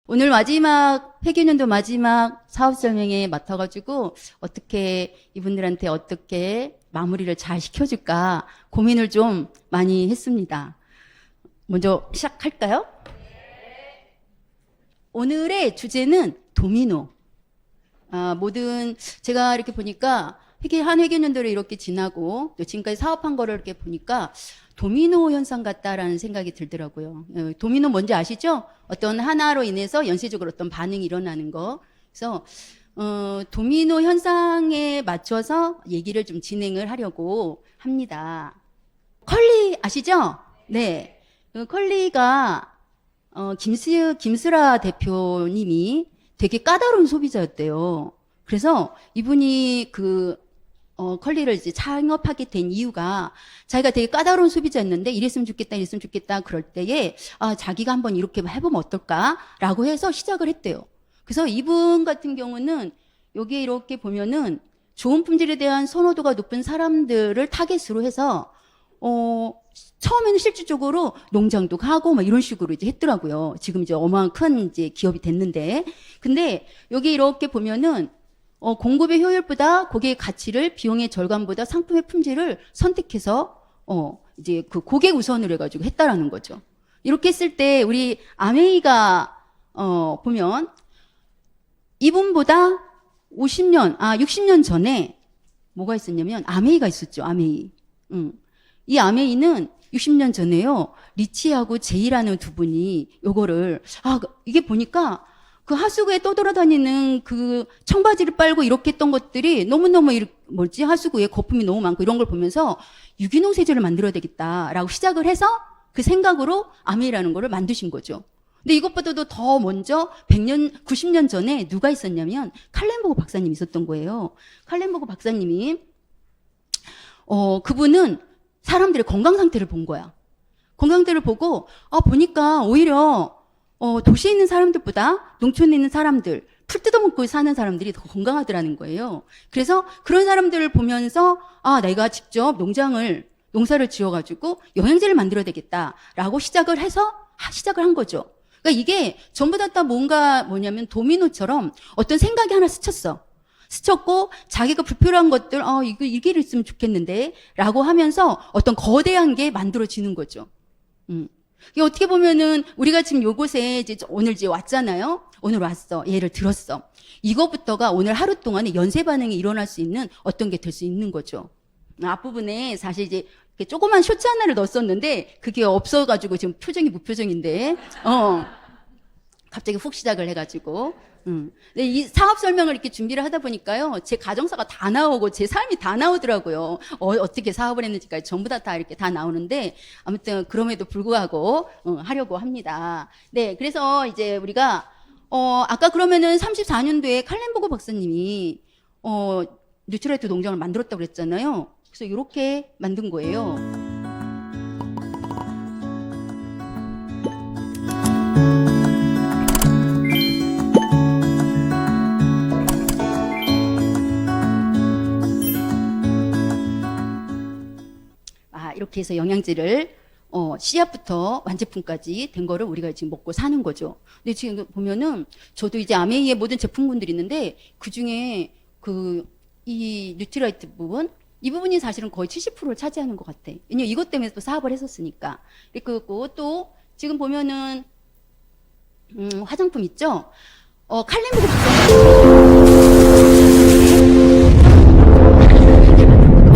오늘 마지막 회계연도 마지막 사업 설명회 맡아가지고 어떻게 이분들한테 어떻게 마무리를 잘 시켜줄까 고민을 좀 많이 했습니다. 먼저 시작할까요? 오늘의 주제는 도미노. 모든 제가 이렇게 보니까 한 회계연도를 이렇게 지나고 또 지금까지 사업한 거를 이렇게 보니까 도미노 현상 같다라는 생각이 들더라고요. 도미노 뭔지 아시죠? 어떤 하나로 인해서 연쇄적으로 어떤 반응이 일어나는 거. 그래서 도미노 현상에 맞춰서 얘기를 좀 진행을 하려고 합니다. 컬리 아시죠? 네. 컬리가 김스라 대표님이 되게 까다로운 소비자였대요. 그래서 이분이 컬리를 이제 창업하게 된 이유가 자기가 되게 까다로운 소비자였는데 이랬으면 좋겠다 그럴 때에 자기가 한번 이렇게 해보면 어떨까라고 해서 시작을 했대요. 그래서 이분 같은 경우는 여기에 이렇게 보면은 좋은 품질에 대한 선호도가 높은 사람들을 타겟으로 해서 처음에는 실질적으로 농장도 하고 막 이런 식으로 이제 했더라고요. 지금 이제 어마어마한 큰 이제 기업이 됐는데, 근데 여기 이렇게 보면은 공급의 효율보다 고객의 가치를 비용의 절감보다 상품의 품질을 선택해서 이제 그 고객 우선으로 해가지고 했다라는 거죠. 이렇게 했을 때 우리 아메이가 보면 이분보다 60년 전에 뭐가 있었냐면 아메이가 있었죠. 아메이. 이 아메이는 60년 전에요. 리치하고 제이라는 두 분이 요거를 이게 보니까 그 하수구에 떠돌아다니는 그 청바지를 빨고 이렇게 했던 것들이 너무너무 하수구에 거품이 너무 많고 이런 걸 보면서 유기농 세제를 만들어야 되겠다라고 시작을 해서 그 생각으로 아메이라는 거를 만드신 거죠. 근데 이것보다도 더 먼저 90년 전에 누가 있었냐면 칼렌보그 박사님이 있었던 거예요. 칼렌보그 박사님이 그분은 사람들의 건강 상태를 본 거야. 건강 상태를 보고 보니까 오히려 도시에 있는 사람들보다 농촌에 있는 사람들, 풀 뜯어먹고 사는 사람들이 더 건강하더라는 거예요. 그래서 그런 사람들을 보면서 내가 직접 농사를 지어가지고 영양제를 만들어야 되겠다라고 시작을 한 거죠. 그러니까 이게 전부 다 뭐냐면 도미노처럼 어떤 생각이 하나 스쳤고 자기가 불필요한 것들 이게 있으면 좋겠는데 라고 하면서 어떤 거대한 게 만들어지는 거죠. 이게 어떻게 보면은 우리가 지금 요곳에 오늘 왔잖아요. 오늘 왔어. 예를 들었어. 이것부터가 오늘 하루 동안에 연쇄 반응이 일어날 수 있는 어떤 게 될 수 있는 거죠. 앞부분에 사실 이제 조그만 쇼츠 하나를 넣었었는데 그게 없어가지고 지금 표정이 무표정인데 갑자기 훅 시작을 해가지고 근데 이 사업 설명을 이렇게 준비를 하다 보니까요, 제 가정사가 다 나오고 제 삶이 다 나오더라고요. 어떻게 사업을 했는지까지 전부 다 이렇게 다 나오는데, 아무튼 그럼에도 불구하고 하려고 합니다. 네, 그래서 이제 우리가 아까 그러면은 34년도에 칼렌보그 박사님이 뉴트라이트 농장을 만들었다고 그랬잖아요. 그래서 이렇게 만든 거예요. 이렇게 해서 영양제를 씨앗부터 완제품까지 된 거를 우리가 지금 먹고 사는 거죠. 근데 지금 보면은 저도 이제 아메이의 모든 제품군들이 있는데 그 중에 이 뉴트라이트 부분 이 부분이 사실은 거의 70%를 차지하는 것 같아. 왜냐면 이것 때문에 또 사업을 했었으니까. 그리고 또 지금 보면은 화장품 있죠. 칼렌보그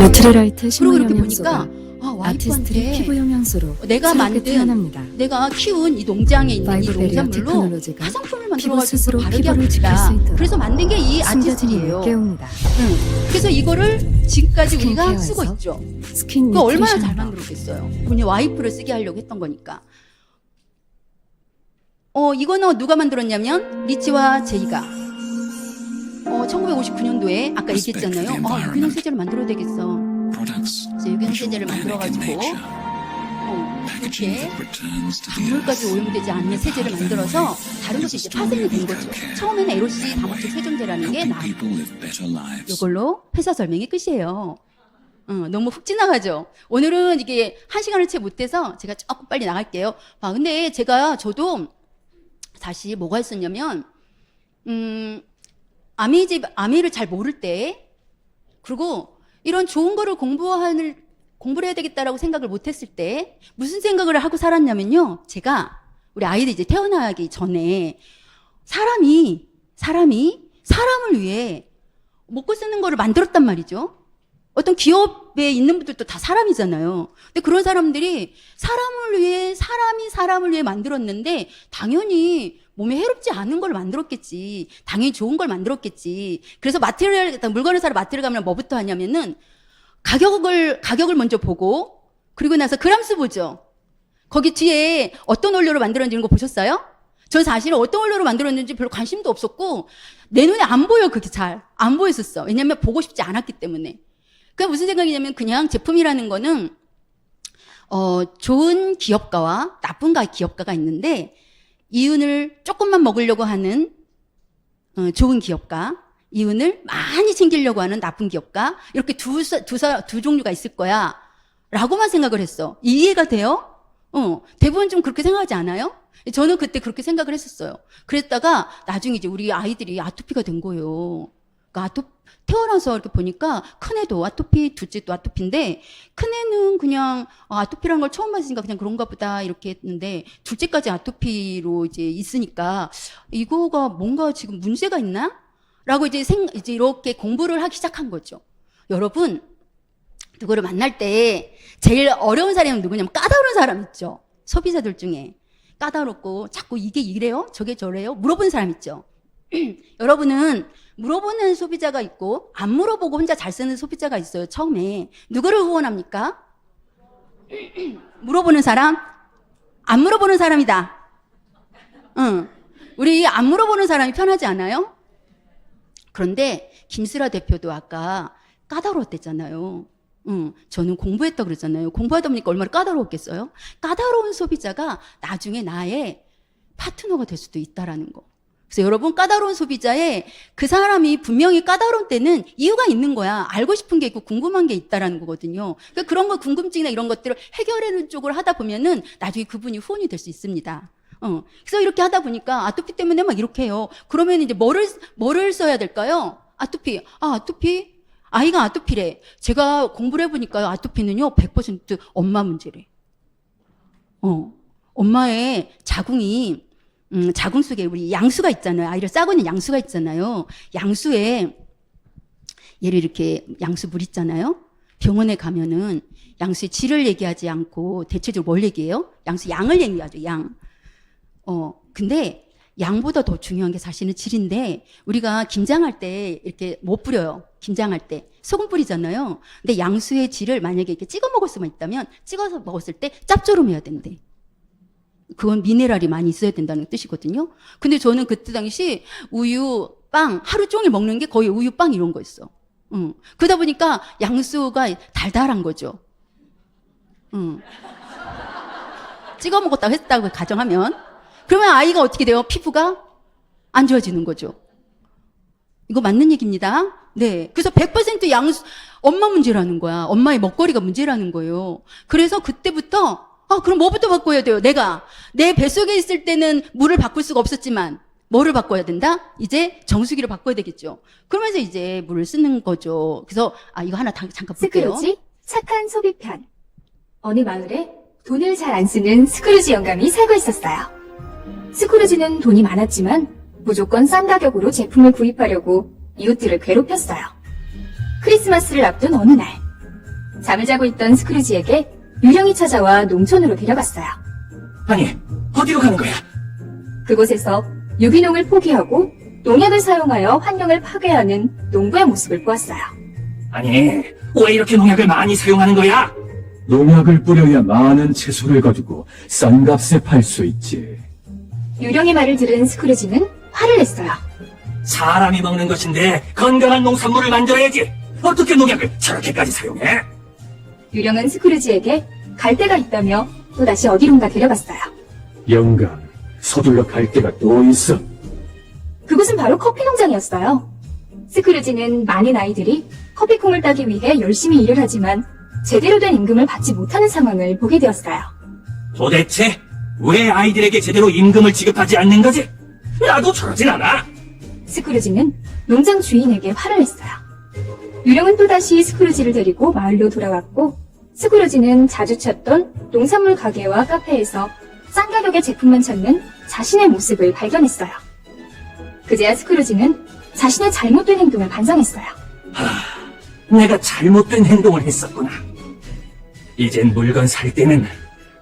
뉴트리라이트 식물 이렇게 영양소가 보니까 아티스트의 피부 영양소로 내가 태어납니다. 내가 키운 이 농장에 있는 이 농산물로 테크놀로지가 화장품을 피부 만들어가지고 스스로 바르게 피부를 지킬 합니다. 수 있도록 그래서 만든 게 이 숨겨진 힘을 아티스트예요. 깨웁니다. 그래서 이거를 지금까지 우리가 스킨케어에서 쓰고 있죠. 스킨 그거 얼마나 잘 뉴트리션으로 만들었겠어요. 본인 와이프를 쓰게 하려고 했던 거니까. 이거는 누가 만들었냐면 리치와 제이가 1959년도에 아까 얘기했잖아요. 유기농 세제를 만들어야 되겠어. 그래서 유기농 세제를 만들어가지고 이렇게 작물까지 오염되지 않는 세제를 만들어서 다른 것이 이제 파생이 된 거죠. 처음에는 에로시 다목적 세정제라는 게 나왔고 이걸로 회사 설명이 끝이에요. 너무 훅 지나가죠. 오늘은 이게 1시간을 채 못해서 제가 조금 빨리 나갈게요. 근데 저도 밭이 뭐가 있었냐면, 아미를 잘 모를 때, 그리고 이런 좋은 거를 공부를 해야 되겠다라고 생각을 못 했을 때, 무슨 생각을 하고 살았냐면요. 제가, 우리 아이들 이제 태어나기 전에, 사람을 위해 먹고 쓰는 거를 만들었단 말이죠. 어떤 기업에 있는 분들도 다 사람이잖아요. 근데 그런 사람들이 사람을 위해 만들었는데, 당연히 몸에 해롭지 않은 걸 만들었겠지. 당연히 좋은 걸 만들었겠지. 그래서 물건을 사러 마트를 가면 뭐부터 하냐면은, 가격을 먼저 보고, 그리고 나서 그람수 보죠. 거기 뒤에 어떤 원료로 만들었는지 이런 거 보셨어요? 저 사실은 어떤 원료로 만들었는지 별로 관심도 없었고, 내 눈에 안 보여, 그게 잘. 안 보였었어. 왜냐면 보고 싶지 않았기 때문에. 그게 무슨 생각이냐면, 그냥 제품이라는 거는, 좋은 기업가와 나쁜 기업가가 있는데, 이윤을 조금만 먹으려고 하는, 좋은 기업가, 이윤을 많이 챙기려고 하는 나쁜 기업가, 이렇게 두 종류가 있을 거야. 라고만 생각을 했어. 이해가 돼요? 대부분 좀 그렇게 생각하지 않아요? 저는 그때 그렇게 생각을 했었어요. 그랬다가 나중에 이제 우리 아이들이 아토피가 된 거예요. 그러니까 태어나서 이렇게 보니까 큰애도 아토피, 둘째도 아토피인데, 큰애는 그냥 아토피라는 걸 처음 봤으니까 그냥 그런가 보다 이렇게 했는데, 둘째까지 아토피로 이제 있으니까 이거가 뭔가 지금 문제가 있나? 라고 이제 이렇게 공부를 하기 시작한 거죠. 여러분, 누구를 만날 때 제일 어려운 사람은 누구냐면 까다로운 사람 있죠. 소비자들 중에. 까다롭고 자꾸 이게 이래요? 저게 저래요? 물어보는 사람 있죠. 여러분은 물어보는 소비자가 있고 안 물어보고 혼자 잘 쓰는 소비자가 있어요. 처음에. 누구를 후원합니까? 물어보는 사람? 안 물어보는 사람이다. 우리 안 물어보는 사람이 편하지 않아요? 그런데 김슬아 대표도 아까 까다로웠댔잖아요. 저는 공부했다 그랬잖아요. 공부하다 보니까 얼마나 까다로웠겠어요? 까다로운 소비자가 나중에 나의 파트너가 될 수도 있다라는 거. 그래서 여러분, 까다로운 소비자에 그 사람이 분명히 까다로운 때는 이유가 있는 거야. 알고 싶은 게 있고 궁금한 게 있다라는 거거든요. 그러니까 그런 거, 궁금증이나 이런 것들을 해결하는 쪽으로 하다 보면은 나중에 그분이 후원이 될 수 있습니다. 그래서 이렇게 하다 보니까 아토피 때문에 막 이렇게 해요. 그러면 이제 뭐를 써야 될까요? 아토피. 아이가 아토피래. 제가 공부를 해보니까 아토피는요, 100% 엄마 문제래. 엄마의 자궁 속에 우리 양수가 있잖아요. 아이를 싸고 있는 양수가 있잖아요. 양수에, 얘를 이렇게 양수 물 있잖아요. 병원에 가면은 양수의 질을 얘기하지 않고 대체적으로 뭘 얘기해요? 양수 양을 얘기하죠, 양. 근데 양보다 더 중요한 게 사실은 질인데, 우리가 김장할 때 이렇게 못 뿌려요. 김장할 때 소금 뿌리잖아요. 근데 양수의 질을 만약에 이렇게 찍어 먹을 수만 있다면, 찍어서 먹었을 때 짭조름해야 된대. 그건 미네랄이 많이 있어야 된다는 뜻이거든요. 근데 저는 그때 당시 우유, 빵 하루 종일 먹는 게 거의 우유, 빵 이런 거였어. 그러다 보니까 양수가 달달한 거죠. 찍어 먹었다고 했다고 가정하면, 그러면 아이가 어떻게 돼요? 피부가 안 좋아지는 거죠. 이거 맞는 얘기입니다. 네. 그래서 100% 엄마 문제라는 거야. 엄마의 먹거리가 문제라는 거예요. 그래서 그때부터, 그럼 뭐부터 바꿔야 돼요? 내 뱃속에 있을 때는 물을 바꿀 수가 없었지만, 뭐를 바꿔야 된다? 이제 정수기를 바꿔야 되겠죠. 그러면서 이제 물을 쓰는 거죠. 그래서, 이거 하나 잠깐 볼게요. 스크루지, 착한 소비편. 어느 마을에 돈을 잘 안 쓰는 스크루지 영감이 살고 있었어요. 스크루지는 돈이 많았지만 무조건 싼 가격으로 제품을 구입하려고 이웃들을 괴롭혔어요. 크리스마스를 앞둔 어느 날, 잠을 자고 있던 스크루지에게 유령이 찾아와 농촌으로 데려갔어요. 아니, 어디로 가는 거야? 그곳에서 유기농을 포기하고 농약을 사용하여 환경을 파괴하는 농부의 모습을 보았어요. 아니, 왜 이렇게 농약을 많이 사용하는 거야? 농약을 뿌려야 많은 채소를 가지고 싼 값에 팔 수 있지. 유령의 말을 들은 스크루지는 화를 냈어요. 사람이 먹는 것인데 건강한 농산물을 만들어야지. 어떻게 농약을 저렇게까지 사용해? 유령은 스크루지에게 갈 데가 있다며 또다시 어디론가 데려갔어요. 영감, 서둘러 갈 데가 또 있어. 그곳은 바로 커피 농장이었어요. 스크루지는 많은 아이들이 커피콩을 따기 위해 열심히 일을 하지만 제대로 된 임금을 받지 못하는 상황을 보게 되었어요. 도대체 왜 아이들에게 제대로 임금을 지급하지 않는 거지? 나도 저러진 않아. 스크루지는 농장 주인에게 화를 냈어요. 유령은 또다시 스크루지를 데리고 마을로 돌아왔고, 스크루지는 자주 찾던 농산물 가게와 카페에서 싼 가격의 제품만 찾는 자신의 모습을 발견했어요. 그제야 스크루지는 자신의 잘못된 행동을 반성했어요. 내가 잘못된 행동을 했었구나. 이젠 물건 살 때는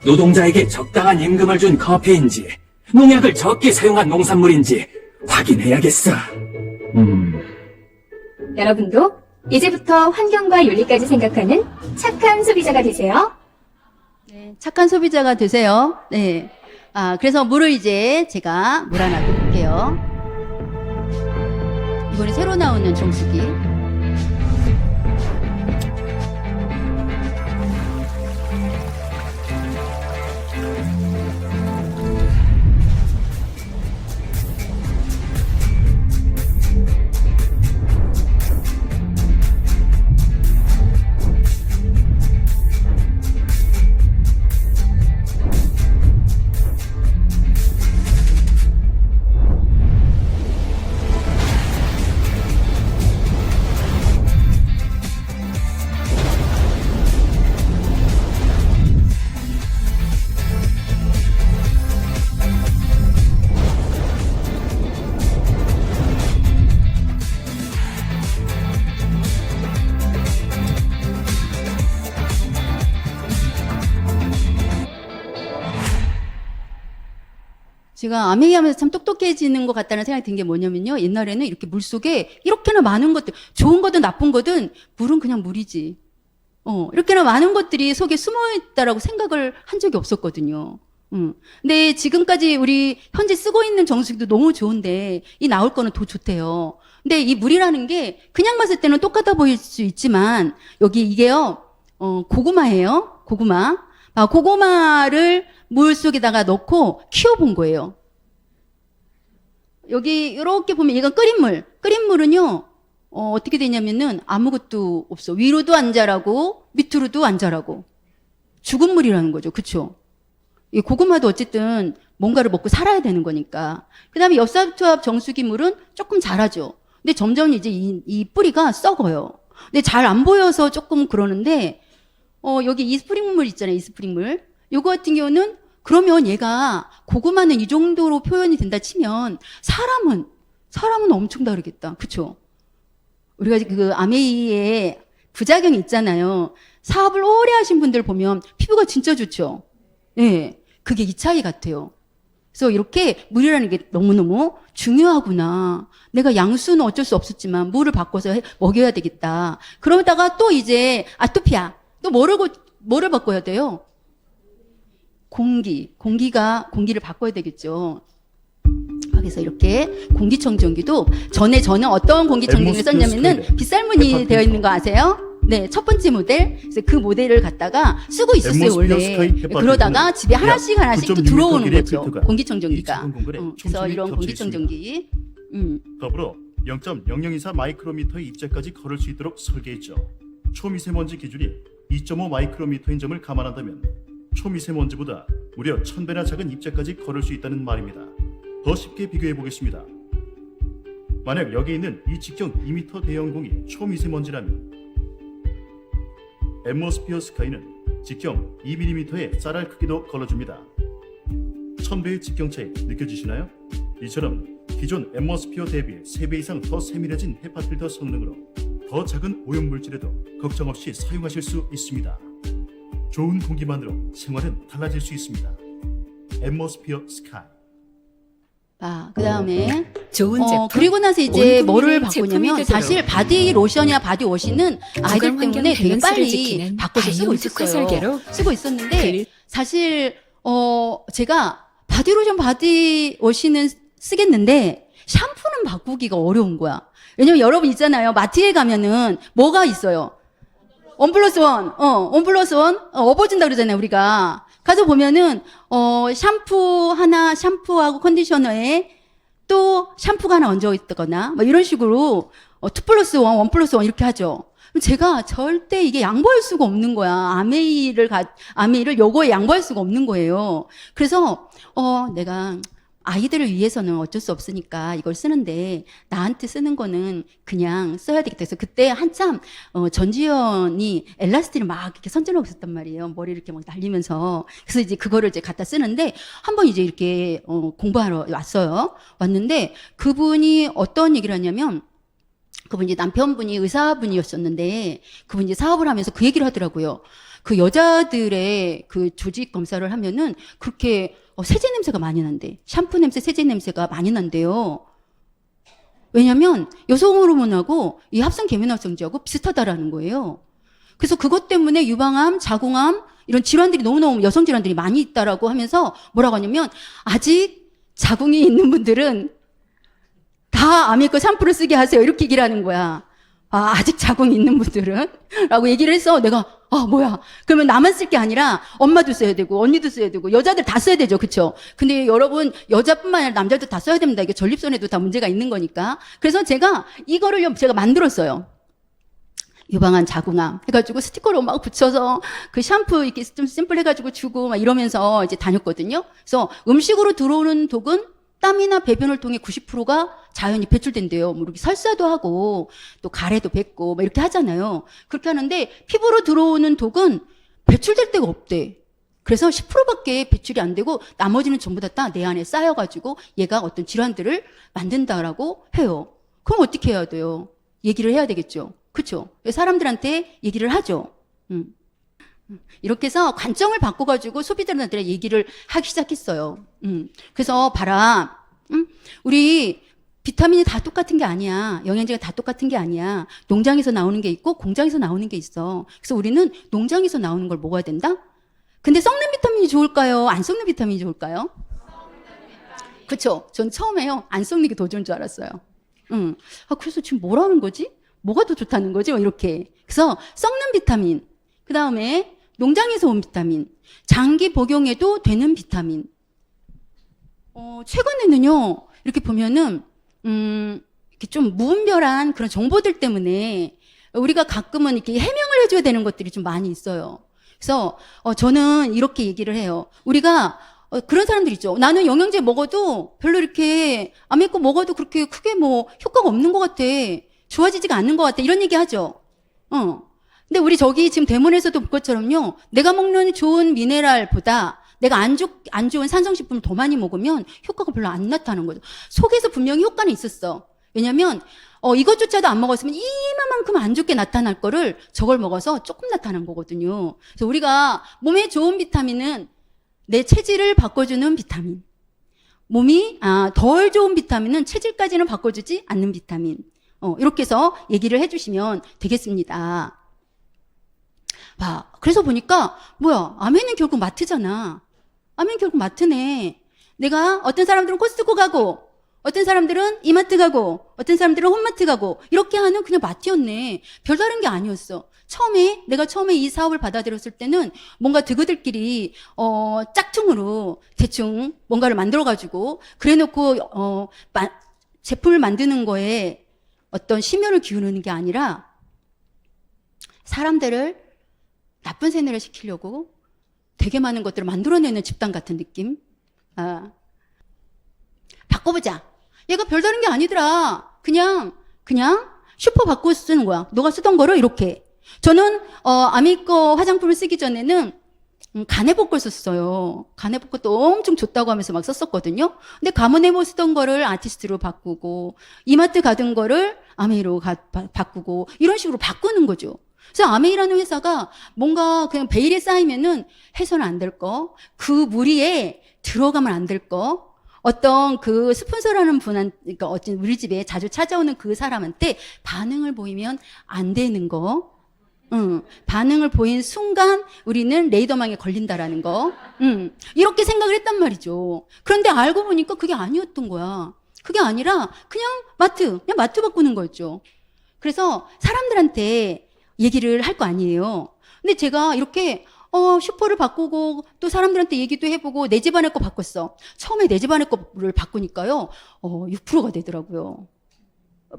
노동자에게 적당한 임금을 준 커피인지 농약을 적게 사용한 농산물인지 확인해야겠어. 여러분도 이제부터 환경과 윤리까지 생각하는 착한 소비자가 되세요. 네, 착한 소비자가 되세요. 네. 그래서 물을 이제 제가 물 하나 더 볼게요. 이번에 새로 나오는 정수기. 제가 아메이 하면서 참 똑똑해지는 것 같다는 생각이 든 게 뭐냐면요. 옛날에는 이렇게 물 속에 이렇게나 많은 것들, 좋은 거든 나쁜 거든 물은 그냥 물이지. 이렇게나 많은 것들이 속에 숨어 있다라고 생각을 한 적이 없었거든요. 근데 지금까지 우리 현재 쓰고 있는 정수기도 너무 좋은데 이 나올 거는 더 좋대요. 근데 이 물이라는 게 그냥 봤을 때는 똑같아 보일 수 있지만 여기 이게요. 고구마예요. 고구마. 고구마를 물 속에다가 넣고 키워본 거예요. 여기 이렇게 보면 이건 끓인 물. 끓인 물은요. 어떻게 되냐면은 아무것도 없어. 위로도 안 자라고 밑으로도 안 자라고. 죽은 물이라는 거죠. 그렇죠? 이 고구마도 어쨌든 뭔가를 먹고 살아야 되는 거니까. 그다음에 엽산투압 정수기 물은 조금 자라죠. 근데 점점 이제 이 뿌리가 썩어요. 근데 잘 안 보여서 조금 그러는데 여기 이스프링물 있잖아요. 이스프링물. 요거 같은 경우는 그러면 얘가 고구마는 이 정도로 표현이 된다 치면 사람은 엄청 다르겠다. 그쵸? 우리가 그 아메이의 부작용이 있잖아요. 사업을 오래 하신 분들 보면 피부가 진짜 좋죠. 네. 그게 이 차이 같아요. 그래서 이렇게 물이라는 게 너무너무 중요하구나. 내가 양수는 어쩔 수 없었지만 물을 바꿔서 먹여야 되겠다. 그러다가 또 이제 아토피아. 또 뭐를 바꿔야 돼요? 공기를 바꿔야 되겠죠. 그래서 이렇게 공기청정기도 저는 어떤 공기청정기를 썼냐면은 빗살무늬 되어 있는 거 아세요? 네, 첫 번째 모델. 그래서 그 모델을 갖다가 쓰고 있었어요, 원래. 그러다가 집에 하나씩 또 들어오는 거죠. 공기청정기가. 그래서 이런 공기청정기. 더불어 0.0024 마이크로미터의 입자까지 걸을 수 있도록 설계했죠. 초미세먼지 기준이 2.5 마이크로미터인 점을 감안한다면 초미세먼지보다 무려 1000배나 작은 입자까지 걸을 수 있다는 말입니다. 더 쉽게 비교해 보겠습니다. 만약 여기 있는 이 직경 2m 대형 공이 초미세먼지라면 앰모스피어 스카이는 직경 2mm의 쌀알 크기도 걸러줍니다. 1000배의 직경 차이 느껴지시나요? 이처럼 기존 앰모스피어 대비 3배 이상 더 세밀해진 헤파 필터 성능으로 더 작은 오염물질에도 걱정 없이 사용하실 수 있습니다. 좋은 공기만으로 생활은 달라질 수 있습니다. 앰모스피어 스카이. 그 다음에 좋은 제품. 그리고 나서 이제 온 뭐를 국민의 제품이 바꾸냐면 되도록. 사실 바디 로션이나 바디 워시는 아이들 건강 때문에 환경 되게 밸런스를 빨리 지키는 바꿔서 쓰고 바이오 특화 있었어요. 설계로 쓰고 있었는데 사실 제가 바디 로션, 바디 워시는 쓰겠는데 샴푸는 바꾸기가 어려운 거야. 왜냐면 여러분 있잖아요. 마트에 가면은 뭐가 있어요? 원 플러스 원, 업어준다 그러잖아요, 우리가. 가서 보면은, 샴푸 하나, 샴푸하고 컨디셔너에 또 샴푸가 하나 얹어 있거나, 뭐 이런 식으로, 2 플러스 1, 1 플러스 1 이렇게 하죠. 제가 절대 이게 양보할 수가 없는 거야. 아메이를 요거에 양보할 수가 없는 거예요. 그래서, 내가 아이들을 위해서는 어쩔 수 없으니까 이걸 쓰는데 나한테 쓰는 거는 그냥 써야 되겠다. 그래서 그때 한참 전지현이 엘라스틴을 막 이렇게 선전하고 있었단 말이에요. 머리를 이렇게 막 날리면서. 그래서 이제 그거를 이제 갖다 쓰는데 한번 이제 이렇게 공부하러 왔어요. 왔는데 그분이 어떤 얘기를 하냐면 그분이 남편분이 의사분이었었는데 그분이 사업을 하면서 그 얘기를 하더라고요. 그 여자들의 그 조직 검사를 하면은 그렇게 세제 냄새가 많이 난대. 샴푸 냄새, 세제 냄새가 많이 난대요. 왜냐면 여성 호르몬하고 이 합성 계면활성제하고 비슷하다라는 거예요. 그래서 그것 때문에 유방암, 자궁암 이런 질환들이 너무너무 여성 질환들이 많이 있다라고 하면서 뭐라고 하냐면 아직 자궁이 있는 분들은 다 아메리카 샴푸를 쓰게 하세요. 이렇게 얘기를 하는 거야. 아, 아직 자궁이 있는 분들은? 라고 얘기를 해서 내가, 뭐야. 그러면 나만 쓸 게 아니라 엄마도 써야 되고, 언니도 써야 되고, 여자들 다 써야 되죠. 그쵸? 근데 여러분, 여자뿐만 아니라 남자도 다 써야 됩니다. 이게 전립선에도 다 문제가 있는 거니까. 그래서 제가 이거를 제가 만들었어요. 유방암, 자궁암 해가지고 스티커로 막 붙여서 그 샴푸 이렇게 좀 샘플 해가지고 주고 막 이러면서 이제 다녔거든요. 그래서 음식으로 들어오는 독은 땀이나 배변을 통해 90%가 자연히 배출된대요. 뭐 이렇게 설사도 하고 또 가래도 뱉고 막 이렇게 하잖아요. 그렇게 하는데 피부로 들어오는 독은 배출될 데가 없대. 그래서 10%밖에 배출이 안 되고 나머지는 전부 다 내 안에 쌓여가지고 얘가 어떤 질환들을 만든다라고 해요. 그럼 어떻게 해야 돼요? 얘기를 해야 되겠죠. 그렇죠? 사람들한테 얘기를 하죠. 이렇게 해서 관점을 바꿔가지고 소비자들한테 얘기를 하기 시작했어요. 그래서 봐라. 우리 비타민이 다 똑같은 게 아니야. 영양제가 다 똑같은 게 아니야. 농장에서 나오는 게 있고 공장에서 나오는 게 있어. 그래서 우리는 농장에서 나오는 걸 먹어야 된다? 근데 썩는 비타민이 좋을까요? 안 썩는 비타민이 좋을까요? 그쵸? 전 처음에요. 안 썩는 게 더 좋은 줄 알았어요. 그래서 지금 뭐라는 거지? 뭐가 더 좋다는 거지? 이렇게. 그래서 썩는 비타민. 그 다음에 농장에서 온 비타민. 장기 복용해도 되는 비타민. 최근에는요, 이렇게 보면은, 이렇게 좀 무분별한 그런 정보들 때문에 우리가 가끔은 이렇게 해명을 해줘야 되는 것들이 좀 많이 있어요. 그래서, 저는 이렇게 얘기를 해요. 우리가, 그런 사람들 있죠. 나는 영양제 먹어도 별로 이렇게, 아메리카 먹어도 그렇게 크게 뭐 효과가 없는 것 같아. 좋아지지가 않는 것 같아. 이런 얘기 하죠. 근데 우리 저기 지금 대문에서도 볼 것처럼요. 내가 먹는 좋은 미네랄보다 내가 안 좋은 산성식품을 더 많이 먹으면 효과가 별로 안 나타나는 거죠. 속에서 분명히 효과는 있었어. 왜냐면, 이것조차도 안 먹었으면 이만큼 안 좋게 나타날 거를 저걸 먹어서 조금 나타난 거거든요. 그래서 우리가 몸에 좋은 비타민은 내 체질을 바꿔주는 비타민. 몸이, 덜 좋은 비타민은 체질까지는 바꿔주지 않는 비타민. 이렇게 해서 얘기를 해주시면 되겠습니다. 봐. 그래서 보니까, 뭐야, 아멘은 결국 마트잖아. 아멘 결국 마트네. 내가 어떤 사람들은 코스트코 가고, 어떤 사람들은 이마트 가고, 어떤 사람들은 홈마트 가고, 이렇게 하는 그냥 마트였네. 별다른 게 아니었어. 내가 처음에 이 사업을 받아들였을 때는 뭔가 드그들끼리, 짝퉁으로 대충 뭔가를 만들어가지고, 그래 놓고, 제품을 만드는 거에 어떤 심혈을 기울이는 게 아니라, 사람들을 나쁜 세뇌를 시키려고 되게 많은 것들을 만들어내는 집단 같은 느낌. 바꿔보자. 얘가 별다른 게 아니더라. 그냥 슈퍼 바꿔 쓰는 거야. 너가 쓰던 거를 이렇게. 저는 아메리카 화장품을 쓰기 전에는 가네복 걸 썼어요. 가네복 것도 엄청 좋다고 하면서 막 썼었거든요. 근데 가모네모 쓰던 거를 아티스트로 바꾸고 이마트 가던 거를 아메이로 바꾸고 이런 식으로 바꾸는 거죠. 그래서 아메이라는 회사가 뭔가 그냥 베일에 쌓이면은 해서는 안 될 거, 그 무리에 들어가면 안 될 거, 어떤 그 스폰서라는 그러니까 어떤 우리 집에 자주 찾아오는 그 사람한테 반응을 보이면 안 되는 거, 반응을 보인 순간 우리는 레이더망에 걸린다라는 거, 이렇게 생각을 했단 말이죠. 그런데 알고 보니까 그게 아니었던 거야. 그게 아니라 그냥 마트 바꾸는 거였죠. 그래서 사람들한테 얘기를 할 거 아니에요. 근데 제가 이렇게 슈퍼를 바꾸고 또 사람들한테 얘기도 해보고 내 집안의 거 바꿨어. 처음에 내 집안의 거를 바꾸니까요. 6%가 되더라고요.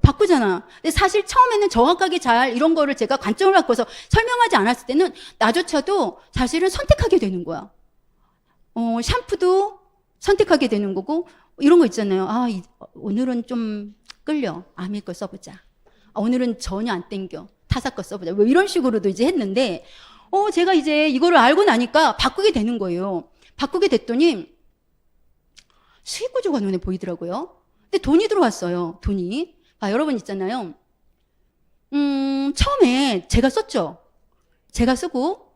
바꾸잖아. 근데 사실 처음에는 정확하게 잘 이런 거를 제가 관점을 바꿔서 설명하지 않았을 때는 나조차도 사실은 선택하게 되는 거야. 샴푸도 선택하게 되는 거고 이런 거 있잖아요. 오늘은 좀 끌려. 아미 거 써보자. 오늘은 전혀 안 땡겨. 타사 거 써보자. 뭐 이런 식으로도 이제 했는데, 제가 이제 이거를 알고 나니까 바꾸게 되는 거예요. 바꾸게 됐더니 수익 구조가 눈에 보이더라고요. 근데 돈이 들어왔어요. 돈이. 여러분 있잖아요. 처음에 제가 썼죠. 제가 쓰고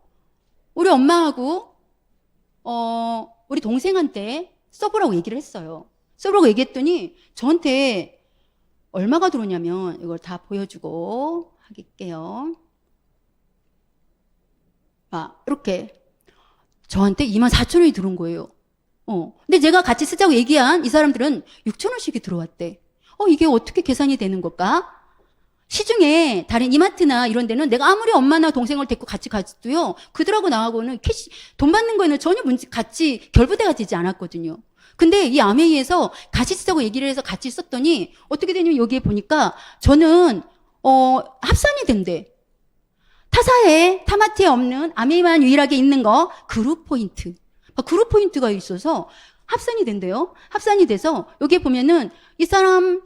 우리 엄마하고 우리 동생한테 써보라고 얘기를 했어요. 써보라고 얘기했더니 저한테 얼마가 들어오냐면 이걸 다 보여주고 하겠게요. 이렇게 저한테 24,000원이 들어온 거예요. 근데 제가 같이 쓰자고 얘기한 이 사람들은 6,000원씩이 들어왔대. 이게 어떻게 계산이 되는 걸까? 시중에 다른 이마트나 이런 데는 내가 아무리 엄마나 동생을 데리고 같이 가도요, 그들하고 나하고는 캐시, 돈 받는 거에는 전혀 같이 결부대가 되지 않았거든요. 근데 이 아메이에서 같이 쓰자고 얘기를 해서 같이 썼더니 어떻게 되냐면 여기에 보니까 저는, 합산이 된대. 타사에, 타마트에 없는 아메이만 유일하게 있는 거, 그룹 포인트. 그룹 포인트가 있어서 합산이 된대요. 합산이 돼서 여기에 보면은 이 사람,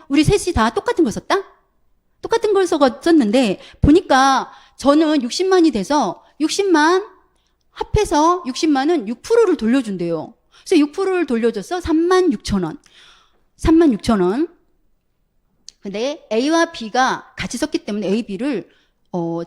우리 셋이 다 똑같은 거 썼다? 똑같은 걸 썼는데 보니까 저는 60만이 돼서 60만 합해서 60만은 6%를 돌려준대요. 그래서 6%를 돌려줘서 36,000원. 36,000원. 근데 A와 B가 같이 썼기 때문에 A, B를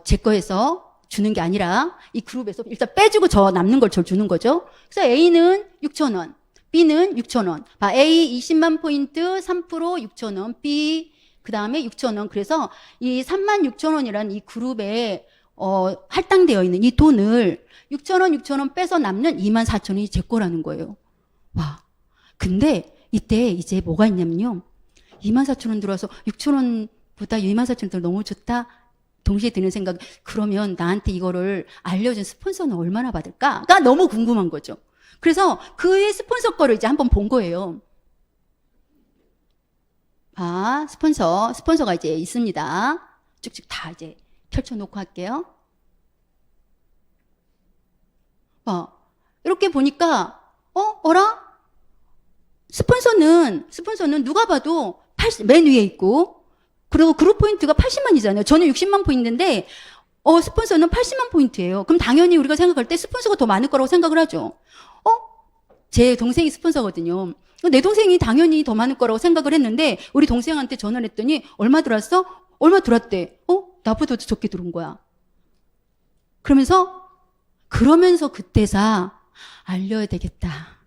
제 거에서 주는 게 아니라 이 그룹에서 일단 빼주고 저 남는 걸 저 주는 거죠. 그래서 A는 6,000원, B는 6,000원. A 20만 포인트 3% 6,000원, B 그 다음에 6,000원. 그래서 이 36,000원이라는 이 그룹에 할당되어 있는 이 돈을 6,000원 빼서 남는 24,000원이 제 거라는 거예요. 와. 근데 이때 이제 뭐가 있냐면요. 24,000원 들어와서 6,000원보다 24,000원 너무 좋다. 동시에 드는 생각, 그러면 나한테 이거를 알려준 스폰서는 얼마나 받을까가 너무 궁금한 거죠. 그래서 그의 스폰서 거를 이제 한번 본 거예요. 스폰서가 이제 있습니다. 쭉쭉 다 이제 펼쳐놓고 할게요. 이렇게 보니까, 스폰서는 누가 봐도 맨 위에 있고, 그리고 그룹 포인트가 80만이잖아요. 저는 60만 포인트인데, 스폰서는 80만 포인트예요. 그럼 당연히 우리가 생각할 때 스폰서가 더 많을 거라고 생각을 하죠. 제 동생이 스폰서거든요. 내 동생이 당연히 더 많을 거라고 생각을 했는데, 우리 동생한테 전화를 했더니, 얼마 들어왔어? 얼마 들어왔대? 나보다 더 적게 들어온 거야. 그러면서 그때사, 알려야 되겠다.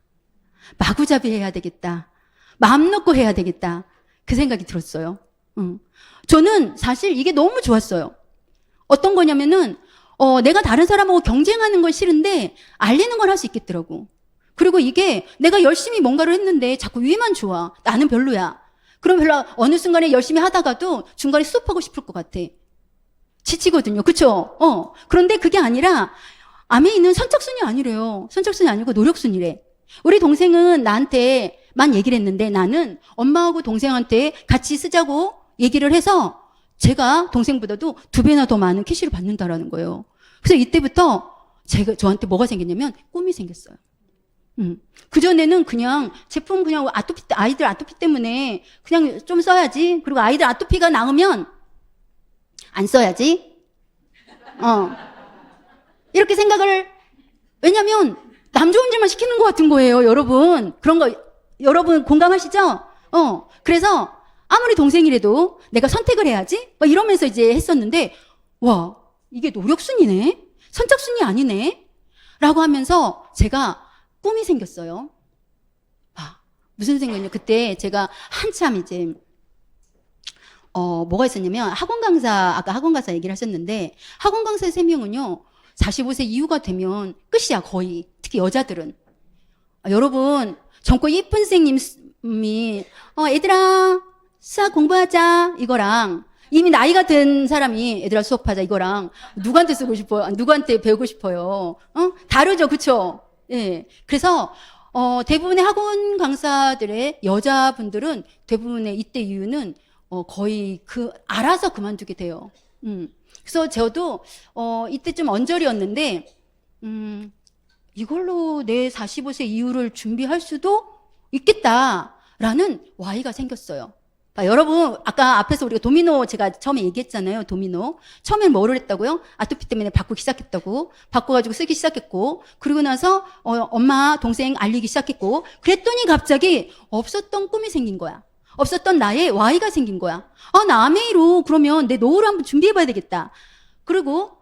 마구잡이 해야 되겠다. 마음 놓고 해야 되겠다. 그 생각이 들었어요. 저는 사실 이게 너무 좋았어요. 어떤 거냐면은, 내가 다른 사람하고 경쟁하는 건 싫은데, 알리는 걸 할 수 있겠더라고. 그리고 이게 내가 열심히 뭔가를 했는데 자꾸 위만 좋아. 나는 별로야. 그럼 별로 어느 순간에 열심히 하다가도 중간에 스톱하고 싶을 것 같아. 지치거든요. 그쵸? 그런데 그게 아니라, 아메이는 선착순이 아니래요. 선착순이 아니고 노력순이래. 우리 동생은 나한테만 얘기를 했는데 나는 엄마하고 동생한테 같이 쓰자고 얘기를 해서 제가 동생보다도 2배나 더 많은 캐시를 받는다라는 거예요. 그래서 이때부터 저한테 뭐가 생겼냐면 꿈이 생겼어요. 그전에는 그냥 제품 그냥 아이들 아토피 때문에 그냥 좀 써야지. 그리고 아이들 아토피가 나으면 안 써야지. 이렇게 생각을, 왜냐면 남 좋은 짓만 시키는 것 같은 거예요, 여러분. 그런 거, 여러분 공감하시죠? 그래서 아무리 동생이라도 내가 선택을 해야지? 막 이러면서 이제 했었는데, 와, 이게 노력순이네? 선착순이 아니네? 라고 하면서 제가 꿈이 생겼어요. 무슨 생각이냐. 그때 제가 한참 이제, 뭐가 있었냐면 학원 강사, 아까 학원 강사 얘기를 하셨는데, 학원 강사 3명은요, 45세 이후가 되면 끝이야, 거의. 특히 여자들은. 여러분, 젊고 이쁜 선생님이, 얘들아, 수학 공부하자, 이거랑, 이미 나이가 든 사람이 얘들아 수업하자, 이거랑, 누구한테 쓰고 싶어요? 누구한테 배우고 싶어요? 다르죠, 그쵸? 예. 그래서, 대부분의 학원 강사들의 여자분들은 대부분의 이때 이유는, 거의 알아서 그만두게 돼요. 그래서 저도, 이때 좀 언저리였는데, 이걸로 내 45세 이후를 준비할 수도 있겠다라는 Y가 생겼어요. 여러분, 아까 앞에서 우리가 도미노 제가 처음에 얘기했잖아요. 도미노. 처음엔 뭐를 했다고요? 아토피 때문에 바꾸기 시작했다고. 바꿔가지고 쓰기 시작했고, 그리고 나서 엄마, 동생 알리기 시작했고, 그랬더니 갑자기 없었던 꿈이 생긴 거야. 없었던 나의 Y가 생긴 거야. 나 아메이로 그러면 내 노후를 한번 준비해봐야 되겠다. 그리고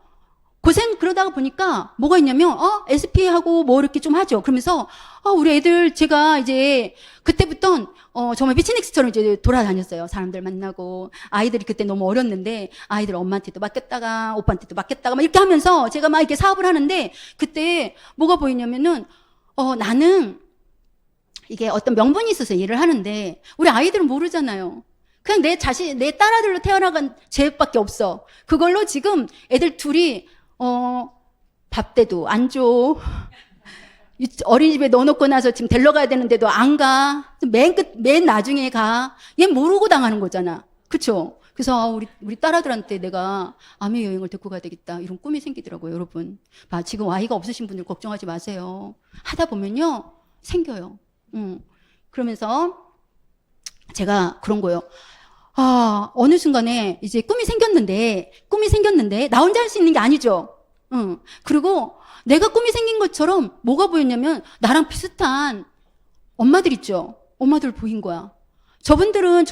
그러다가 보니까 뭐가 있냐면, SP하고 뭐 이렇게 좀 하죠. 그러면서, 우리 애들 제가 이제 그때부터 정말 비치닉스처럼 이제 돌아다녔어요. 사람들 만나고. 아이들이 그때 너무 어렸는데, 아이들 엄마한테도 맡겼다가, 오빠한테도 맡겼다가, 막 이렇게 하면서 제가 막 이렇게 사업을 하는데, 그때 뭐가 보이냐면은, 나는 이게 어떤 명분이 있어서 일을 하는데, 우리 아이들은 모르잖아요. 그냥 내 딸아들로 태어나간 죄밖에 없어. 그걸로 지금 애들 둘이, 밥 때도 안 줘. 어린이집에 넣어놓고 나서 지금 데리러 가야 되는데도 안 가. 맨 나중에 가. 얘 모르고 당하는 거잖아. 그쵸? 그래서 우리 딸아들한테 내가 아메 여행을 데리고 가야 되겠다. 이런 꿈이 생기더라고요, 여러분. 지금 Y가 없으신 분들 걱정하지 마세요. 하다 보면요, 생겨요. 그러면서 제가 그런 거예요. 어느 순간에 이제 꿈이 생겼는데, 나 혼자 할 수 있는 게 아니죠. 그리고 내가 꿈이 생긴 것처럼 뭐가 보였냐면, 나랑 비슷한 엄마들 있죠. 엄마들 보인 거야. 저들은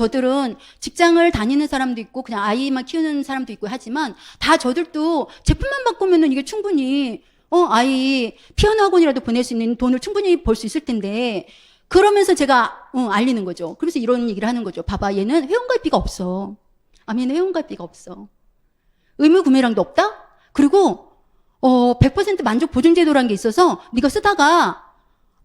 직장을 다니는 사람도 있고, 그냥 아이만 키우는 사람도 있고 하지만, 다 저들도 제품만 바꾸면은 이게 충분히, 아이 피아노 학원이라도 보낼 수 있는 돈을 충분히 벌 수 있을 텐데, 그러면서 제가 알리는 거죠. 그래서 이런 얘기를 하는 거죠. 봐봐, 얘는 회원가입비가 없어. 아미는 회원가입비가 없어. 의무 구매량도 없다? 그리고 100% 만족 보증제도라는 게 있어서 네가 쓰다가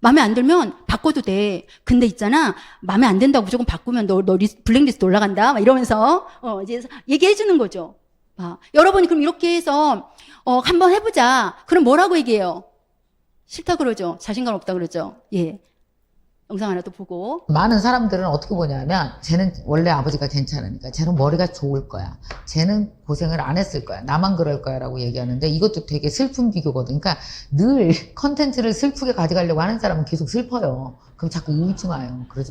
마음에 안 들면 바꿔도 돼. 근데 있잖아, 마음에 안 된다고 무조건 바꾸면 너 블랙리스트 올라간다. 막 이러면서 이제 얘기해 주는 거죠. 여러분이 그럼 이렇게 해서 한번 해보자. 그럼 뭐라고 얘기해요? 싫다 그러죠. 자신감 없다 그러죠. 예. 영상 하나 또 보고. 많은 사람들은 어떻게 보냐면, 쟤는 원래 아버지가 괜찮으니까, 쟤는 머리가 좋을 거야, 쟤는 고생을 안 했을 거야, 나만 그럴 거야 라고 얘기하는데, 이것도 되게 슬픈 비교거든. 그러니까 늘 컨텐츠를 슬프게 가져가려고 하는 사람은 계속 슬퍼요. 그럼 자꾸 우울증 와요. 그러지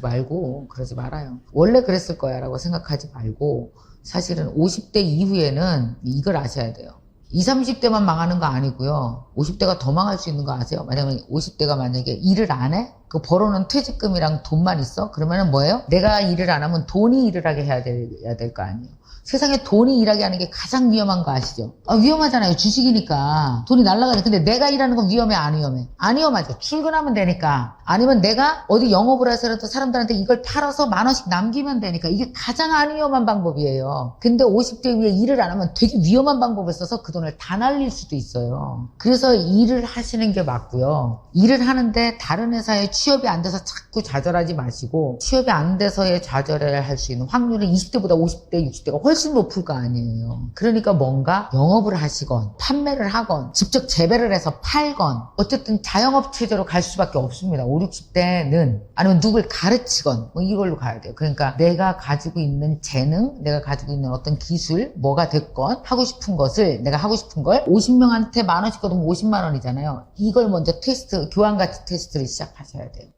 말아요. 원래 그랬을 거야 라고 생각하지 말고, 사실은 50대 이후에는 이걸 아셔야 돼요. 20, 30대만 망하는 거 아니고요. 50대가 더 망할 수 있는 거 아세요? 만약에 50대가 만약에 일을 안 해? 그 벌어놓은 퇴직금이랑 돈만 있어? 그러면은 뭐예요? 내가 일을 안 하면 돈이 일을 하게 해야 될 거 아니에요. 세상에 돈이 일하게 하는 게 가장 위험한 거 아시죠? 위험하잖아요. 주식이니까. 돈이 날아가니. 근데 내가 일하는 건 위험해, 안 위험해? 안 위험하죠. 출근하면 되니까. 아니면 내가 어디 영업을 해서라도 사람들한테 이걸 팔아서 10,000원씩 남기면 되니까. 이게 가장 안 위험한 방법이에요. 근데 50대 위에 일을 안 하면 되게 위험한 방법을 써서 그 돈을 다 날릴 수도 있어요. 그래서 일을 하시는 게 맞고요. 일을 하는데 다른 회사에 취업이 안 돼서 자꾸 좌절하지 마시고, 취업이 안 돼서의 좌절을 할 수 있는 확률은 20대보다 50대, 60대가 훨씬 높을 거 아니에요. 그러니까 뭔가 영업을 하시건 판매를 하건 직접 재배를 해서 팔건 어쨌든 자영업 체제로 갈 수밖에 없습니다. 5, 60대는. 아니면 누굴 가르치건 뭐 이걸로 가야 돼요. 그러니까 내가 가지고 있는 재능, 내가 가지고 있는 어떤 기술, 뭐가 됐건 하고 싶은 것을, 내가 하고 싶은 걸 50명한테 10,000원씩 걷으면 50만 원이잖아요. 이걸 먼저 테스트, 교환가치 테스트를 시작하셔야 돼요.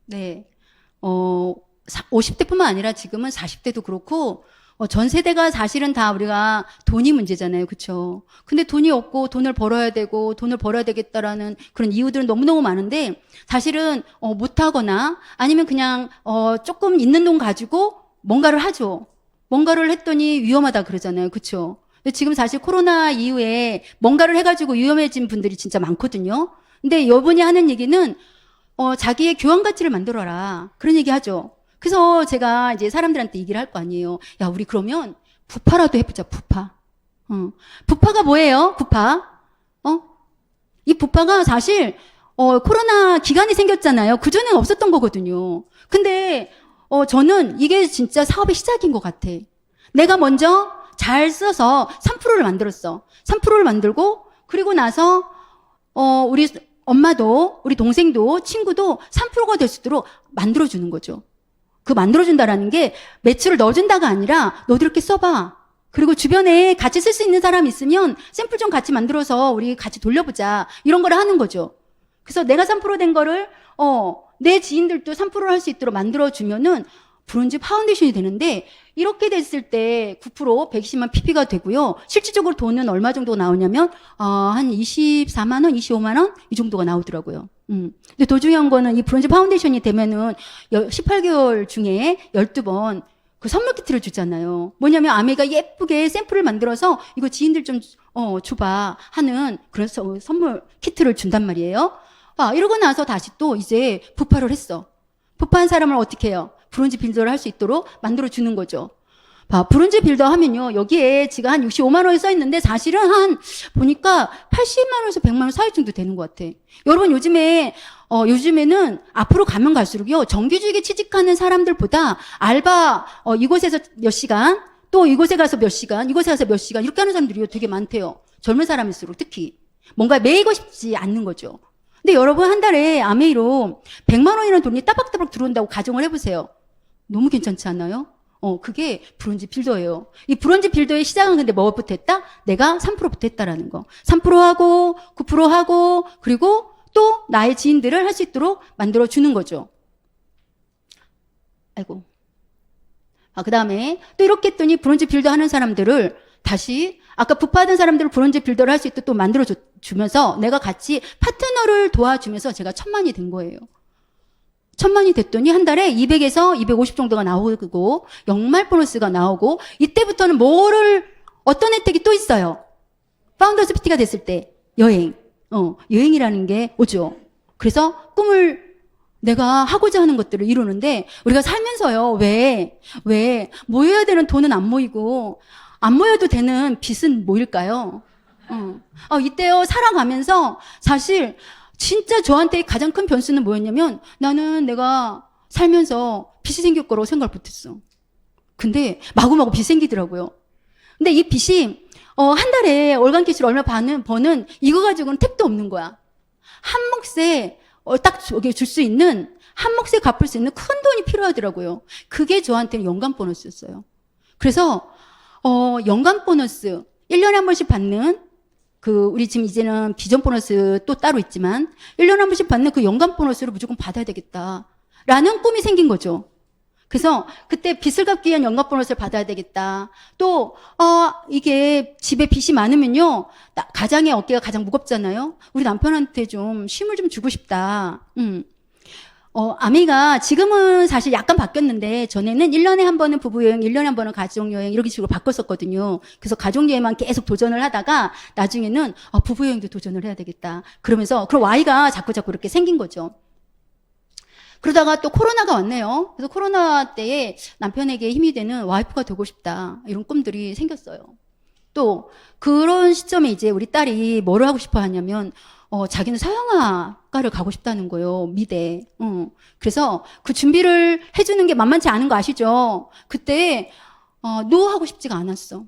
네. 50대뿐만 아니라 지금은 40대도 그렇고, 전 세대가 사실은 다 우리가 돈이 문제잖아요. 그쵸? 근데 돈이 없고 돈을 벌어야 되고 돈을 벌어야 되겠다라는 그런 이유들은 너무너무 많은데, 사실은 못하거나 아니면 그냥 조금 있는 돈 가지고 뭔가를 하죠. 뭔가를 했더니 위험하다 그러잖아요. 그쵸? 근데 지금 사실 코로나 이후에 뭔가를 해가지고 위험해진 분들이 진짜 많거든요. 근데 이분이 하는 얘기는 자기의 교환 가치를 만들어라. 그런 얘기 하죠. 그래서 제가 이제 사람들한테 얘기를 할 거 아니에요. 야, 우리 그러면 부파라도 해보자, 부파. 부파가 뭐예요? 부파. 이 부파가 사실, 코로나 기간이 생겼잖아요. 그전엔 없었던 거거든요. 근데, 저는 이게 진짜 사업의 시작인 것 같아. 내가 먼저 잘 써서 3%를 만들었어. 3%를 만들고, 그리고 나서, 우리 엄마도, 우리 동생도, 친구도 3%가 될 수 있도록 만들어주는 거죠. 그 만들어준다라는 게 매출을 넣어준다가 아니라 너도 이렇게 써봐. 그리고 주변에 같이 쓸 수 있는 사람 있으면 샘플 좀 같이 만들어서 우리 같이 돌려보자. 이런 걸 하는 거죠. 그래서 내가 3% 된 거를 내 지인들도 3%를 할 수 있도록 만들어주면은 브론즈 파운데이션이 되는데, 이렇게 됐을 때 9% 120만 pp가 되고요. 실질적으로 돈은 얼마 정도 나오냐면 한 24만 원, 25만 원 이 정도가 나오더라고요. 근데 더 중요한 거는 이 브론즈 파운데이션이 되면은 18개월 중에 12번 그 선물 키트를 주잖아요. 뭐냐면 아메가 예쁘게 샘플을 만들어서 이거 지인들 좀 줘봐 하는 그런 선물 키트를 준단 말이에요. 이러고 나서 다시 또 이제 부파를 했어. 부파한 사람을 어떻게 해요? 브론즈 빌더를 할 수 있도록 만들어주는 거죠. 브론즈 빌더 하면요. 여기에 지금 한 65만 원이 써 있는데 사실은 한 보니까 80만 원에서 100만 원 사이 정도 되는 것 같아. 여러분 요즘에는 앞으로 가면 갈수록요. 정규직에 취직하는 사람들보다 알바 이곳에서 몇 시간 또 이곳에 가서 몇 시간 이곳에 가서 몇 시간 이렇게 하는 사람들이 되게 많대요. 젊은 사람일수록 특히. 뭔가 매이고 싶지 않는 거죠. 근데 여러분 한 달에 아메이로 100만 원이라는 돈이 따박따박 들어온다고 가정을 해보세요. 너무 괜찮지 않아요? 그게 브론즈 빌더예요. 이 브론즈 빌더의 시작은 근데 뭐부터 했다? 내가 3%부터 했다라는 거. 3% 하고 9% 하고 그리고 또 나의 지인들을 할 수 있도록 만들어주는 거죠. 아이고. 그 다음에 또 이렇게 했더니 브론즈 빌더 하는 사람들을 다시 아까 부파하던 사람들을 브론즈 빌더를 할 수 있도록 또 만들어주면서 내가 같이 파트너를 도와주면서 제가 1000만이 된 거예요. 1000만이 됐더니 한 달에 200에서 250 정도가 나오고 연말 보너스가 나오고 이때부터는 어떤 혜택이 또 있어요. 파운더스 PT가 됐을 때 여행이라는 게 오죠. 그래서 꿈을 내가 하고자 하는 것들을 이루는데 우리가 살면서요. 왜 모여야 되는 돈은 안 모이고 안 모여도 되는 빚은 모일까요? 이때요. 살아가면서 사실 진짜 저한테 가장 큰 변수는 뭐였냐면 나는 내가 살면서 빚이 생길 거라고 생각을 못했어. 근데 마구마구 빚이 생기더라고요. 근데 이 빚이 한 달에 월간 캐시를 얼마 버는 이거 가지고는 택도 없는 거야. 한 몫에 딱 저기 줄 수 있는 한 몫에 갚을 수 있는 큰 돈이 필요하더라고요. 그게 저한테는 연간 보너스였어요. 그래서 연간 보너스 1년에 한 번씩 받는 우리 지금 이제는 비전 보너스 또 따로 있지만 1년에 한 번씩 받는 그 연간 보너스를 무조건 받아야 되겠다라는 꿈이 생긴 거죠. 그래서 그때 빚을 갚기 위한 연간 보너스를 받아야 되겠다. 또 이게 집에 빚이 많으면요. 가장의 어깨가 가장 무겁잖아요. 우리 남편한테 좀 쉼을 좀 주고 싶다. 아미가 지금은 사실 약간 바뀌었는데 전에는 1년에 한 번은 부부여행, 1년에 한 번은 가족여행 이렇게 식으로 바꿨었거든요. 그래서 가족여행만 계속 도전을 하다가 나중에는 부부여행도 도전을 해야 되겠다. 그러면서 그럼 Y가 자꾸 이렇게 생긴 거죠. 그러다가 또 코로나가 왔네요. 그래서 코로나 때에 남편에게 힘이 되는 와이프가 되고 싶다. 이런 꿈들이 생겼어요. 또 그런 시점에 이제 우리 딸이 뭐를 하고 싶어 하냐면 자기는 서양화과를 가고 싶다는 거예요. 미대. 그래서 그 준비를 해주는 게 만만치 않은 거 아시죠? 그때 노하고 싶지가 않았어.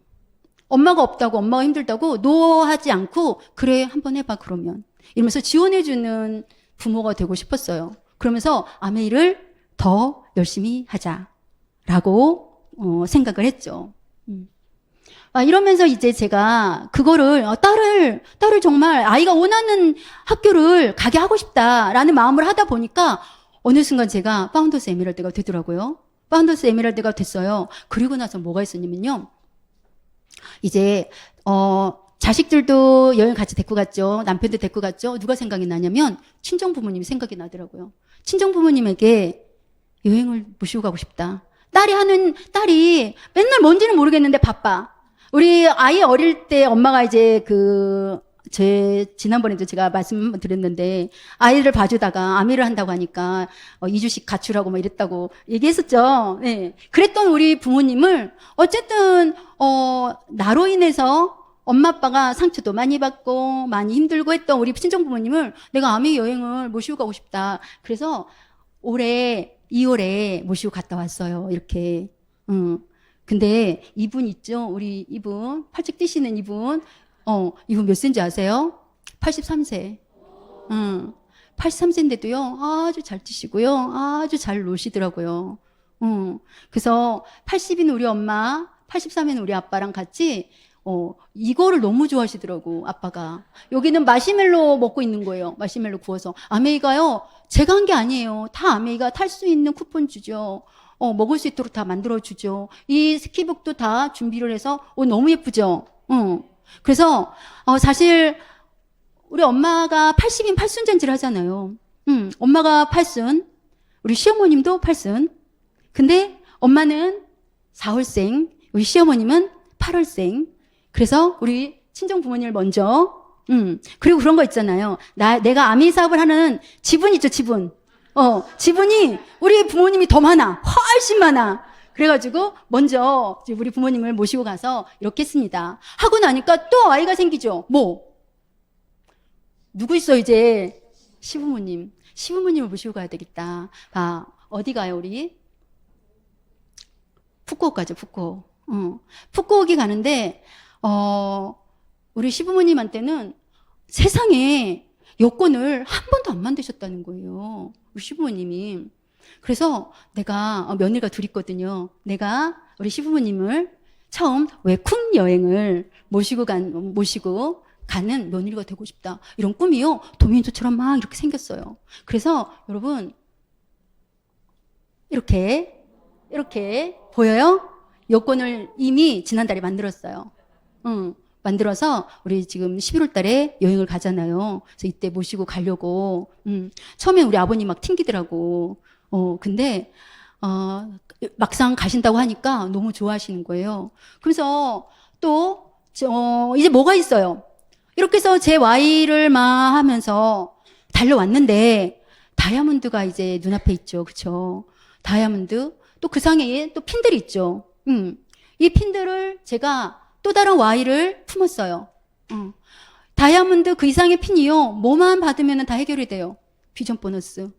엄마가 없다고 엄마가 힘들다고 노하지 않고 그래 한번 해봐 그러면 이러면서 지원해주는 부모가 되고 싶었어요. 그러면서 아메이를 더 열심히 하자라고 생각을 했죠. 이러면서 이제 제가 그거를 딸을 정말 아이가 원하는 학교를 가게 하고 싶다라는 마음을 하다 보니까 어느 순간 제가 파운더스 에메랄드가 되더라고요. 파운더스 에메랄드가 됐어요. 그리고 나서 뭐가 있었냐면요. 이제 자식들도 여행 같이 데리고 갔죠. 남편도 데리고 갔죠. 누가 생각이 나냐면 친정 부모님이 생각이 나더라고요. 친정 부모님에게 여행을 모시고 가고 싶다. 딸이 맨날 뭔지는 모르겠는데 바빠. 우리 아이 어릴 때 엄마가 이제 지난번에도 제가 말씀드렸는데 아이를 봐주다가 아미를 한다고 하니까 2주씩 가출하고 뭐 이랬다고 얘기했었죠. 네. 그랬던 우리 부모님을 어쨌든 나로 인해서 엄마 아빠가 상처도 많이 받고 많이 힘들고 했던 우리 친정 부모님을 내가 아미 여행을 모시고 가고 싶다. 그래서 올해 2월에 모시고 갔다 왔어요. 이렇게. 근데 이분 있죠? 우리 이분 팔찍 뛰시는 이분 몇 세인지 아세요? 83세. 83세인데도요, 아주 잘 뛰시고요, 아주 잘 노시더라고요. 그래서 80인 우리 엄마, 83인 우리 아빠랑 같이 이거를 너무 좋아하시더라고, 아빠가. 여기는 마시멜로 먹고 있는 거예요. 마시멜로 구워서. 아메이가요, 제가 한 게 아니에요. 다 아메이가 탈 수 있는 쿠폰 주죠. 먹을 수 있도록 다 만들어주죠. 이 스키북도 다 준비를 해서, 너무 예쁘죠? 그래서, 사실, 우리 엄마가 80인 8순잔치를 하잖아요. 엄마가 8순, 우리 시어머님도 8순. 근데 엄마는 4월생, 우리 시어머님은 8월생. 그래서 우리 친정 부모님을 먼저, 그리고 그런 거 있잖아요. 내가 아미 사업을 하는 지분 있죠, 지분. 지분이 우리 부모님이 더 많아. 훨씬 많아. 그래가지고 먼저 우리 부모님을 모시고 가서 이렇게 했습니다. 하고 나니까 또 아이가 생기죠. 뭐? 누구 있어, 이제? 시부모님. 시부모님을 모시고 가야 되겠다. 어디 가요, 우리? 푸꾸옥 가죠, 푸꾸옥. 푸꾸옥이 가는데, 우리 시부모님한테는 세상에 여권을 한 번도 안 만드셨다는 거예요. 우리 시부모님이. 그래서 내가 며느리가 둘 있거든요. 내가 우리 시부모님을 처음 외국 여행을 모시고 가는 며느리가 되고 싶다. 이런 꿈이요. 도민조처럼 막 이렇게 생겼어요. 그래서 여러분 이렇게 보여요? 여권을 이미 지난달에 만들었어요. 만들어서 우리 지금 11월 달에 여행을 가잖아요. 그래서 이때 모시고 가려고. 처음에 우리 아버님 막 튕기더라고. 근데 막상 가신다고 하니까 너무 좋아하시는 거예요. 그래서 또 이제 뭐가 있어요? 이렇게 해서 제 Y를 막 하면서 달려왔는데 다이아몬드가 이제 눈앞에 있죠. 그쵸? 다이아몬드. 또 그 상에 또 핀들이 있죠. 이 핀들을 제가 또 다른 Y를 품었어요. 다이아몬드 그 이상의 핀이요. 뭐만 받으면 다 해결이 돼요. 비전 보너스.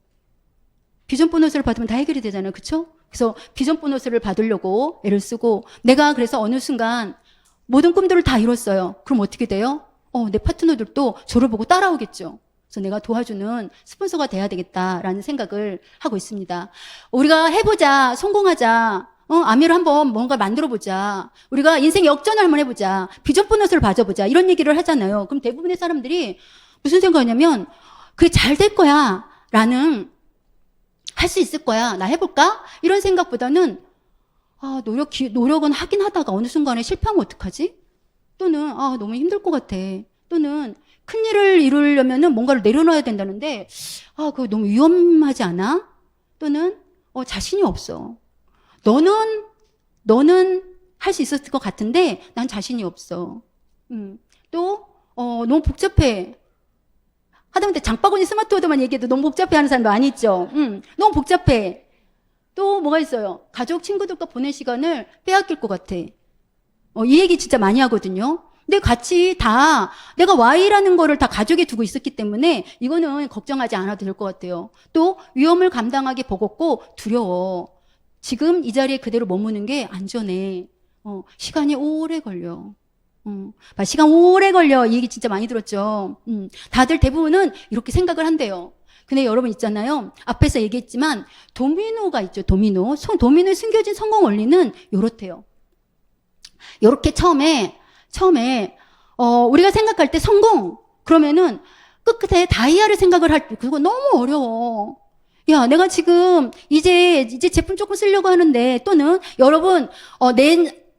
비전 보너스를 받으면 다 해결이 되잖아요. 그쵸? 그래서 비전 보너스를 받으려고 애를 쓰고 내가 그래서 어느 순간 모든 꿈들을 다 이뤘어요. 그럼 어떻게 돼요? 내 파트너들도 저를 보고 따라오겠죠. 그래서 내가 도와주는 스폰서가 돼야 되겠다라는 생각을 하고 있습니다. 우리가 해보자, 성공하자, 아미를 한번 뭔가 만들어보자. 우리가 인생 역전을 한번 해보자. 비전 보너스를 받아보자. 이런 얘기를 하잖아요. 그럼 대부분의 사람들이 무슨 생각이냐면 그게 잘 될 거야 라는 할 수 있을 거야. 나 해볼까? 이런 생각보다는 노력은 하긴 하다가 어느 순간에 실패하면 어떡하지? 또는 너무 힘들 것 같아. 또는 큰 일을 이루려면은 뭔가를 내려놔야 된다는데 그거 너무 위험하지 않아? 또는 자신이 없어. 너는 할 수 있었을 것 같은데 난 자신이 없어. 또 너무 복잡해. 하다못해 장바구니 스마트워드만 얘기해도 너무 복잡해 하는 사람 많이 있죠. 너무 복잡해. 또 뭐가 있어요? 가족, 친구들과 보낼 시간을 빼앗길 것 같아. 이 얘기 진짜 많이 하거든요. 근데 같이 다 내가 Y라는 거를 다 가족에 두고 있었기 때문에 이거는 걱정하지 않아도 될 것 같아요. 또 위험을 감당하기 버겁고 두려워. 지금 이 자리에 그대로 머무는 게 안전해. 시간이 오래 걸려. 시간 오래 걸려. 이 얘기 진짜 많이 들었죠. 다들 대부분은 이렇게 생각을 한대요. 근데 여러분 있잖아요. 앞에서 얘기했지만 도미노가 있죠. 도미노에 숨겨진 성공 원리는 요렇대요. 요렇게 처음에 우리가 생각할 때 성공 그러면은 끝에 다이아를 생각을 할 때 그거 너무 어려워. 야, 내가 지금 이제 제품 조금 쓰려고 하는데 또는 여러분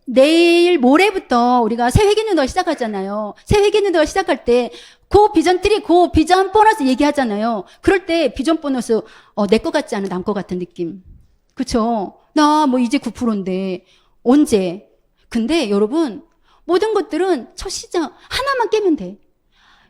내일 모레부터 우리가 새 회계연도가 시작하잖아요. 새 회계연도가 시작할 때 고 비전 트리, 고 비전 보너스 얘기하잖아요. 그럴 때 비전 보너스 내 거 같지 않은 남 거 같은 느낌. 그쵸? 나 이제 9%인데 언제? 근데 여러분 모든 것들은 첫 시작 하나만 깨면 돼.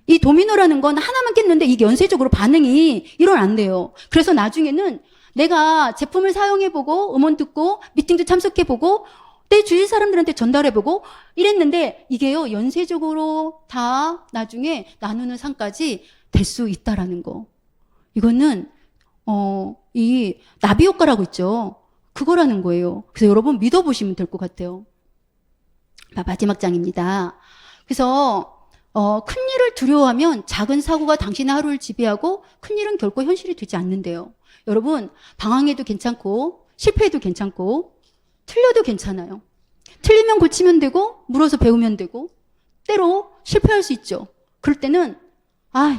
이 도미노라는 건 하나만 깼는데 이게 연쇄적으로 반응이 일어난대요. 그래서 나중에는 내가 제품을 사용해보고 음원 듣고 미팅도 참석해보고 내 주위 사람들한테 전달해보고 이랬는데 이게요 연쇄적으로 다 나중에 나누는 상까지 될 수 있다라는 거. 이거는 이 나비 효과라고 있죠. 그거라는 거예요. 그래서 여러분 믿어보시면 될 것 같아요. 마지막 장입니다. 그래서 큰 일을 두려워하면 작은 사고가 당신의 하루를 지배하고 큰 일은 결코 현실이 되지 않는데요. 여러분 방황해도 괜찮고 실패해도 괜찮고 틀려도 괜찮아요. 틀리면 고치면 되고, 물어서 배우면 되고, 때로 실패할 수 있죠. 그럴 때는,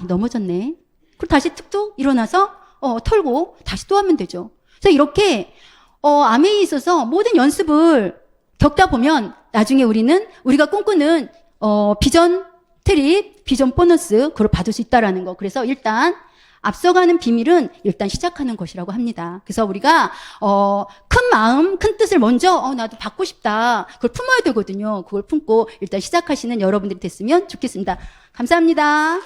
넘어졌네. 그리고 다시 툭툭 일어나서, 털고, 다시 또 하면 되죠. 그래서 이렇게, 암에 있어서 모든 연습을 겪다 보면, 나중에 우리가 꿈꾸는, 비전 트립, 비전 보너스, 그걸 받을 수 있다라는 거. 그래서 일단, 앞서가는 비밀은 일단 시작하는 것이라고 합니다. 그래서 우리가 큰 마음, 큰 뜻을 먼저 나도 받고 싶다. 그걸 품어야 되거든요. 그걸 품고 일단 시작하시는 여러분들이 됐으면 좋겠습니다. 감사합니다.